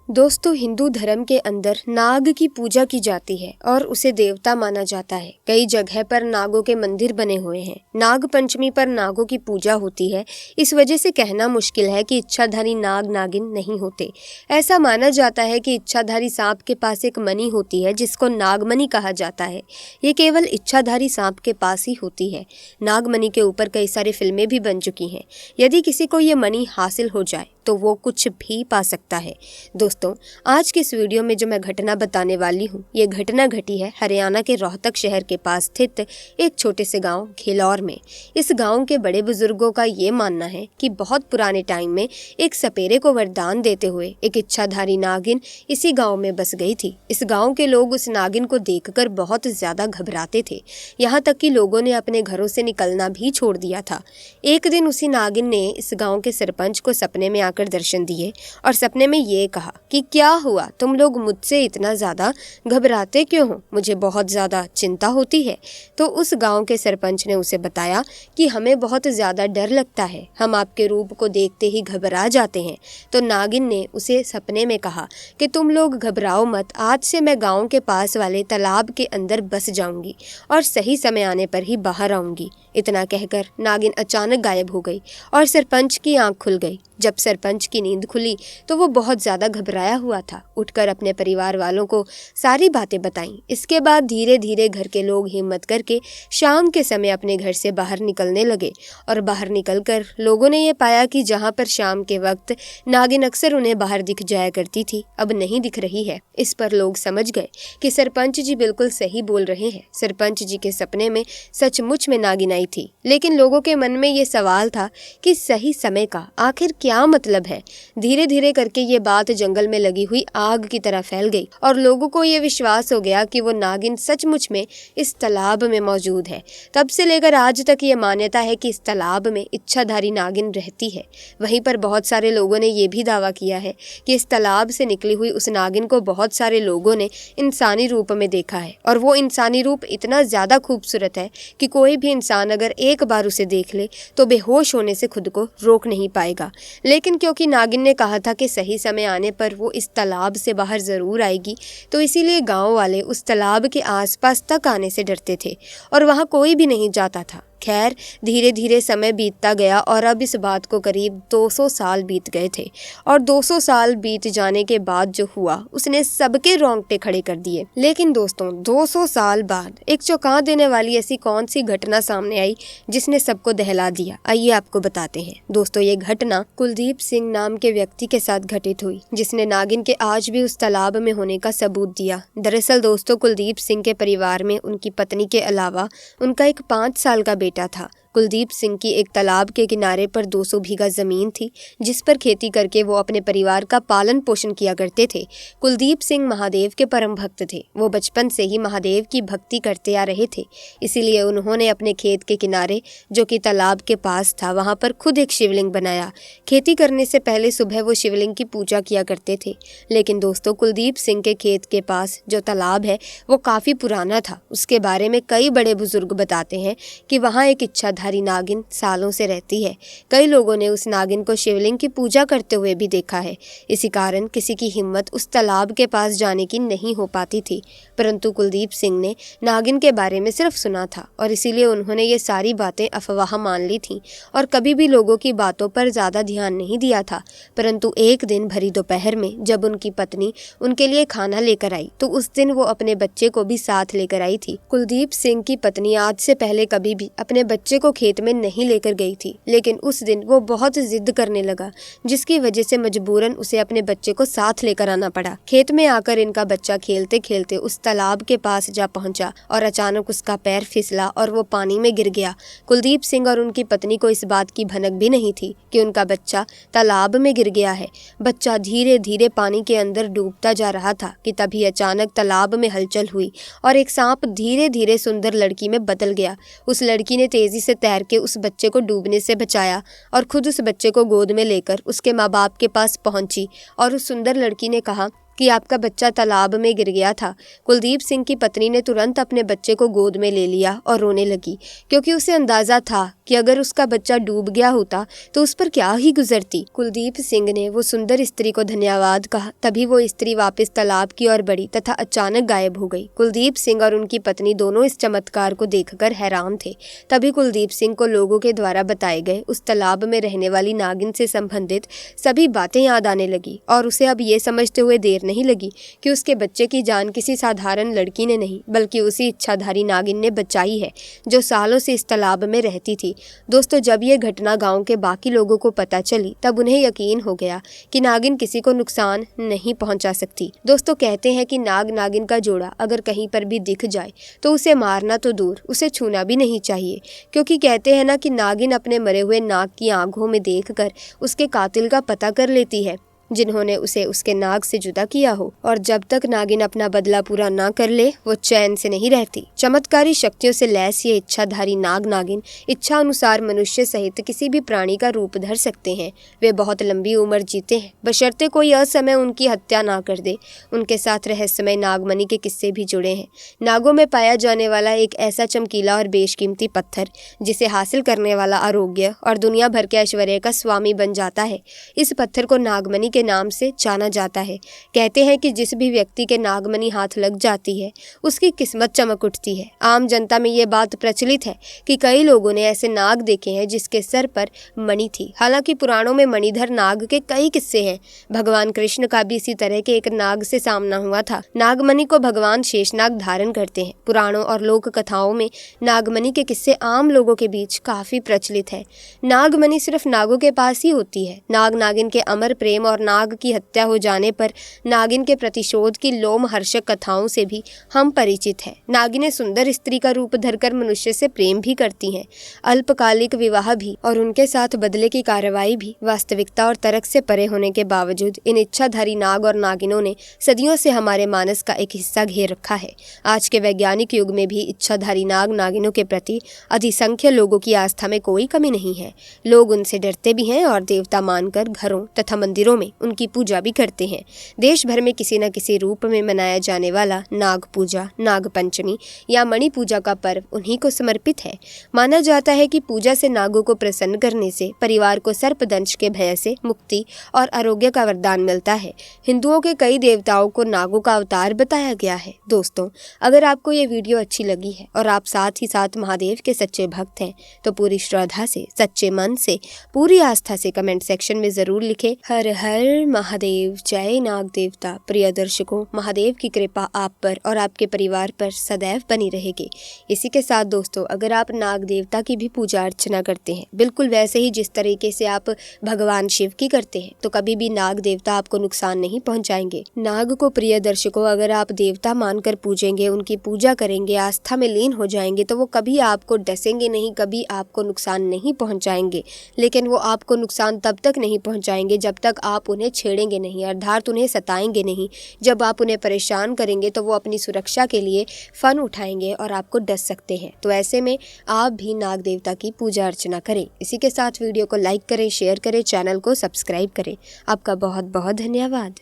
दोस्तों, हिंदू धर्म के अंदर नाग की पूजा की जाती है और उसे देवता माना जाता है। कई जगह पर नागों के मंदिर बने हुए हैं। नाग पंचमी पर नागों की पूजा होती है। इस वजह से कहना मुश्किल है कि इच्छाधारी नाग नागिन नहीं होते। ऐसा माना जाता है कि इच्छाधारी सांप के पास एक मणि होती है जिसको नागमणि कहा जाता है। ये केवल इच्छाधारी सांप के पास ही होती है। नागमणि के ऊपर कई सारी फिल्में भी बन चुकी हैं। यदि किसी को ये मणि हासिल हो जाए तो वो कुछ भी पा सकता है। दोस्तों, आज के इस वीडियो में जो मैं घटना बताने वाली हूँ, ये घटना घटी है हरियाणा के रोहतक शहर के पास स्थित एक छोटे से गांव घेलौर में। इस गांव के बड़े बुजुर्गों का ये मानना है कि बहुत पुराने टाइम में एक सपेरे को वरदान देते हुए एक इच्छाधारी नागिन इसी गांव में बस गई थी। इस गांव के लोग उस नागिन को देखकर बहुत ज्यादा घबराते थे, यहाँ तक कि लोगों ने अपने घरों से निकलना भी छोड़ दिया था। एक दिन उसी नागिन ने इस गाँव के सरपंच को सपने में आकर दर्शन दिए और सपने में ये कहा कि क्या हुआ, तुम लोग मुझसे इतना ज़्यादा घबराते क्यों हो? मुझे बहुत ज़्यादा चिंता होती है। तो उस गांव के सरपंच ने उसे बताया कि हमें बहुत ज़्यादा डर लगता है, हम आपके रूप को देखते ही घबरा जाते हैं। तो नागिन ने उसे सपने में कहा कि तुम लोग घबराओ मत, आज से मैं गाँव के पास वाले तालाब के अंदर बस जाऊंगी और सही समय आने पर ही बाहर आऊंगी। इतना कहकर नागिन अचानक गायब हो गई और सरपंच की आंख खुल गई। जब सरपंच की नींद खुली तो वो बहुत ज़्यादा घबराया हुआ था। उठकर अपने परिवार वालों को सारी बातें बताईं। इसके बाद धीरे धीरे घर के लोग हिम्मत करके शाम के समय अपने घर से बाहर निकलने लगे और बाहर निकलकर लोगों ने ये पाया कि जहाँ पर शाम के वक्त नागिन अक्सर उन्हें बाहर दिख जाया करती थी, अब नहीं दिख रही है। इस पर लोग समझ गए कि सरपंच जी बिल्कुल सही बोल रहे हैं। सरपंच जी के सपने में सचमुच में नागिन आई थी। लेकिन लोगों के मन में ये सवाल था कि सही समय का आखिर क्या मतलब है। धीरे धीरे करके ये बात जंगल में लगी हुई आग की तरह फैल गई और लोगों को ये विश्वास हो गया कि वो नागिन सचमुच में इस तालाब में मौजूद है। तब से लेकर आज तक ये मान्यता है कि इस तालाब में इच्छाधारी नागिन रहती है। वहीं पर बहुत सारे लोगों ने ये भी दावा किया है कि इस तालाब से निकली हुई उस नागिन को बहुत सारे लोगों ने इंसानी रूप में देखा है और वो इंसानी रूप इतना ज़्यादा खूबसूरत है कि कोई भी इंसान अगर एक बार उसे देख ले तो बेहोश होने से खुद को रोक नहीं पाएगा। लेकिन क्योंकि नागिन ने कहा था कि सही समय आने पर वो इस तालाब से बाहर ज़रूर आएगी, तो इसीलिए गांव वाले उस तालाब के आसपास तक आने से डरते थे और वहां कोई भी नहीं जाता था। खैर, धीरे धीरे समय बीतता गया और अब इस बात को करीब 200 साल बीत गए थे और 200 साल बीत जाने के बाद जो हुआ उसने सबके रोंगटे खड़े कर दिए। लेकिन दोस्तों, 200 साल बाद एक चौंका देने वाली ऐसी कौन सी घटना सामने आई जिसने सबको दहला दिया? आइए आपको बताते हैं। दोस्तों, ये घटना कुलदीप सिंह नाम के व्यक्ति के साथ घटित हुई जिसने नागिन के आज भी उस तालाब में होने का सबूत दिया। दरअसल दोस्तों, कुलदीप सिंह के परिवार में उनकी पत्नी के अलावा उनका एक 5 साल का बेटा था। कुलदीप सिंह की एक तालाब के किनारे पर 200 बीघा जमीन थी जिस पर खेती करके वो अपने परिवार का पालन पोषण किया करते थे। कुलदीप सिंह महादेव के परम भक्त थे। वो बचपन से ही महादेव की भक्ति करते आ रहे थे, इसीलिए उन्होंने अपने खेत के किनारे, जो कि तालाब के पास था, वहाँ पर खुद एक शिवलिंग बनाया। खेती करने से पहले सुबह वो शिवलिंग की पूजा किया करते थे। लेकिन दोस्तों, कुलदीप सिंह के खेत के पास जो तालाब है वो काफ़ी पुराना था। उसके बारे में कई बड़े बुजुर्ग बताते हैं कि वहाँ एक इच्छाधारी नागिन सालों से रहती है। कई लोगों ने उस नागिन को शिवलिंग की पूजा करते हुए भी देखा है। इसी कारण किसी की हिम्मत उस तालाब के पास जाने की नहीं हो पाती थी। परंतु कुलदीप सिंह ने नागिन के बारे में सिर्फ सुना था और इसीलिए उन्होंने ये सारी बातें अफवाह मान ली थी और कभी भी लोगों की बातों पर ज़्यादा ध्यान नहीं दिया था। परंतु एक दिन भरी दोपहर में जब उनकी पत्नी उनके लिए खाना लेकर आई तो उस दिन वो अपने बच्चे को भी साथ लेकर आई थी। कुलदीप सिंह की पत्नी आज से पहले कभी भी अपने बच्चे को खेत में नहीं लेकर गई थी, लेकिन उस दिन वो बहुत जिद करने लगा जिसकी वजह से मजबूरन उसे अपने बच्चे को साथ लेकर आना पड़ा। खेत में आकर इनका बच्चा खेलते खेलते उस तालाब के पास जा पहुंचा और अचानक उसका पैर फिसला और वो पानी में गिर गया। कुलदीप सिंह और उनकी पत्नी को इस बात की भनक भी नहीं थी कि उनका बच्चा तालाब में गिर गया है। बच्चा धीरे धीरे पानी के अंदर डूबता जा रहा था कि तभी अचानक तालाब में हलचल हुई और एक सांप धीरे धीरे सुंदर लड़की में बदल गया। उस लड़की ने तेजी से तैर के उस बच्चे को डूबने से बचाया और खुद उस बच्चे को गोद में लेकर उसके माँ बाप के पास पहुंची और उस सुंदर लड़की ने कहा कि आपका बच्चा तालाब में गिर गया था। कुलदीप सिंह की पत्नी ने तुरंत अपने बच्चे को गोद में ले लिया और रोने लगी, क्योंकि उसे अंदाजा था कि अगर उसका बच्चा डूब गया होता तो उस पर क्या ही गुजरती। कुलदीप सिंह ने वो सुंदर स्त्री को धन्यवाद कहा। तभी वो स्त्री वापस तालाब की ओर बढ़ी तथा अचानक गायब हो गई। कुलदीप सिंह और उनकी पत्नी दोनों इस चमत्कार को देखकर हैरान थे। तभी कुलदीप सिंह को लोगों के द्वारा बताए गए उस तालाब में रहने वाली नागिन से संबंधित सभी बातें याद आने लगी और उसे अब ये समझते हुए देर नहीं लगी कि उसके बच्चे की जान किसी साधारण लड़की ने नहीं बल्कि उसी इच्छाधारी नागिन ने बचाई है, जो सालों से इस तालाब में रहती थी। दोस्तों, जब ये घटना गांव के बाकी लोगों को पता चली तब उन्हें यकीन हो गया कि नागिन किसी को नुकसान नहीं पहुंचा सकती। दोस्तों, कहते हैं कि नाग नागिन का जोड़ा अगर कहीं पर भी दिख जाए तो उसे मारना तो दूर, उसे छूना भी नहीं चाहिए, क्योंकि कहते हैं ना कि नागिन अपने मरे हुए नाग की आंखों में देखकर उसके कातिल का पता कर लेती है, जिन्होंने उसे उसके नाग से जुदा किया हो, और जब तक नागिन अपना बदला पूरा ना कर ले वो चैन से नहीं रहती। चमत्कारी शक्तियों से लैस ये इच्छाधारी नाग नागिन इच्छा अनुसार मनुष्य सहित किसी भी प्राणी का रूप धर सकते हैं। वे बहुत लंबी उम्र जीते हैं, बशर्ते कोई असमय उनकी हत्या ना कर दे। उनके साथ रहस्यमय नागमणि के किस्से भी जुड़े हैं। नागों में पाया जाने वाला एक ऐसा चमकीला और बेशकीमती पत्थर जिसे हासिल करने वाला आरोग्य और दुनिया भर के ऐश्वर्य का स्वामी बन जाता है। इस पत्थर को नागमणि के नाम से जाना जाता है। कहते हैं कि जिस भी व्यक्ति के नागमणि हाथ लग जाती है उसकी किस्मत चमक उठती है। आम जनता में ये बात प्रचलित है कि कई लोगों ने ऐसे नाग देखे हैं जिसके सर पर मणि थी। हालांकि पुराणों में मणिधर नाग के कई किस्से हैं। भगवान कृष्ण का भी इसी तरह के एक नाग से सामना हुआ था। नागमणि को भगवान शेषनाग धारण करते हैं। पुराणों और लोक कथाओं में नागमणि के किस्से आम लोगों के बीच काफी प्रचलित है। नागमणि सिर्फ नागों के पास ही होती है। नाग नागिन के अमर प्रेम और नाग की हत्या हो जाने पर नागिन के प्रतिशोध की लोमहर्षक कथाओं से भी हम परिचित हैं। नागिनें सुंदर स्त्री का रूप धरकर मनुष्य से प्रेम भी करती हैं। अल्पकालिक विवाह भी और उनके साथ बदले की कार्रवाई भी वास्तविकता और तर्क से परे होने के बावजूद इन इच्छाधारी नाग और नागिनों ने सदियों से हमारे मानस का एक हिस्सा घेर रखा है। आज के वैज्ञानिक युग में भी इच्छाधारी नाग नागिनों के प्रति अधिसंख्य लोगों की आस्था में कोई कमी नहीं है। लोग उनसे डरते भी हैं और देवता मानकर घरों तथा मंदिरों में उनकी पूजा भी करते हैं। देश भर में किसी न किसी रूप में मनाया जाने वाला नाग पूजा, नाग पंचमी या मणि पूजा का पर्व उन्हीं को समर्पित है। माना जाता है कि पूजा से नागों को प्रसन्न करने से परिवार को सर्पदंश के भय से मुक्ति और आरोग्य का वरदान मिलता है। हिंदुओं के कई देवताओं को नागों का अवतार बताया गया है। दोस्तों, अगर आपको ये वीडियो अच्छी लगी है और आप साथ ही साथ महादेव के सच्चे भक्त हैं तो पूरी श्रद्धा से, सच्चे मन से, पूरी आस्था से कमेंट सेक्शन में जरूर लिखें हर हर महादेव, जय नाग देवता। प्रिय दर्शकों, महादेव की कृपा आप पर और आपके परिवार पर सदैव बनी रहेगी। इसी के साथ दोस्तों, अगर आप नाग देवता की भी पूजा अर्चना करते हैं बिल्कुल वैसे ही जिस तरीके से आप भगवान शिव की करते हैं तो कभी भी नाग देवता आपको नुकसान नहीं पहुंचाएंगे। नाग को प्रिय दर्शकों अगर आप देवता मानकर पूजेंगे, उनकी पूजा करेंगे, आस्था में लीन हो जाएंगे तो वो कभी आपको डसेंगे नहीं, कभी आपको नुकसान नहीं पहुंचाएंगे। लेकिन वो आपको नुकसान तब तक नहीं पहुंचाएंगे जब तक आप उन्हें छेड़ेंगे नहीं, अर्थात उन्हें सताएंगे नहीं। जब आप उन्हें परेशान करेंगे तो वो अपनी सुरक्षा के लिए फन उठाएंगे और आपको डस सकते हैं। तो ऐसे में आप भी नाग देवता की पूजा अर्चना करें। इसी के साथ वीडियो को लाइक करें, शेयर करें, चैनल को सब्सक्राइब करें। आपका बहुत बहुत धन्यवाद।